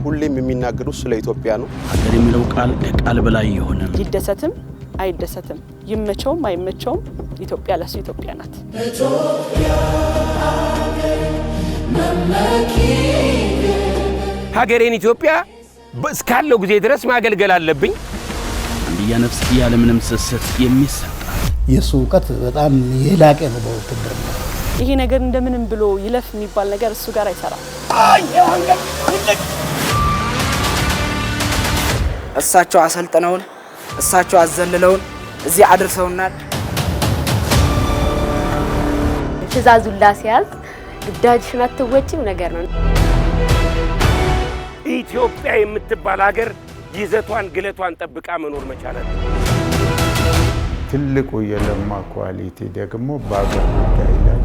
ሁሌም የሚናገሩት ስለ ኢትዮጵያ ነው። ሀገር የሚለው ቃል ከቃል በላይ የሆነ ይደሰትም አይደሰትም ይመቸውም አይመቸውም ኢትዮጵያ ለሱ ኢትዮጵያ ናት። ሀገሬን ኢትዮጵያ እስካለው ጊዜ ድረስ ማገልገል አለብኝ። አንድያ ነፍስ ያለ ምንም ስስት የሚሰጣ የሱ ዕውቀት በጣም የላቀ ነው። በውትድርና ይሄ ነገር እንደምንም ብሎ ይለፍ የሚባል ነገር እሱ ጋር አይሰራም። እሳቸው አሰልጥነውን እሳቸው አዘልለውን እዚህ አድርሰውናል። ትዕዛዙን ላስያዝ ግዳጅሽን አትወጪም ነገር ነው። ኢትዮጵያ የምትባል ሀገር ይዘቷን ግለቷን ጠብቃ መኖር መቻል ትልቁ የለማ ኳሊቲ ደግሞ በአገር ጉዳይ ላይ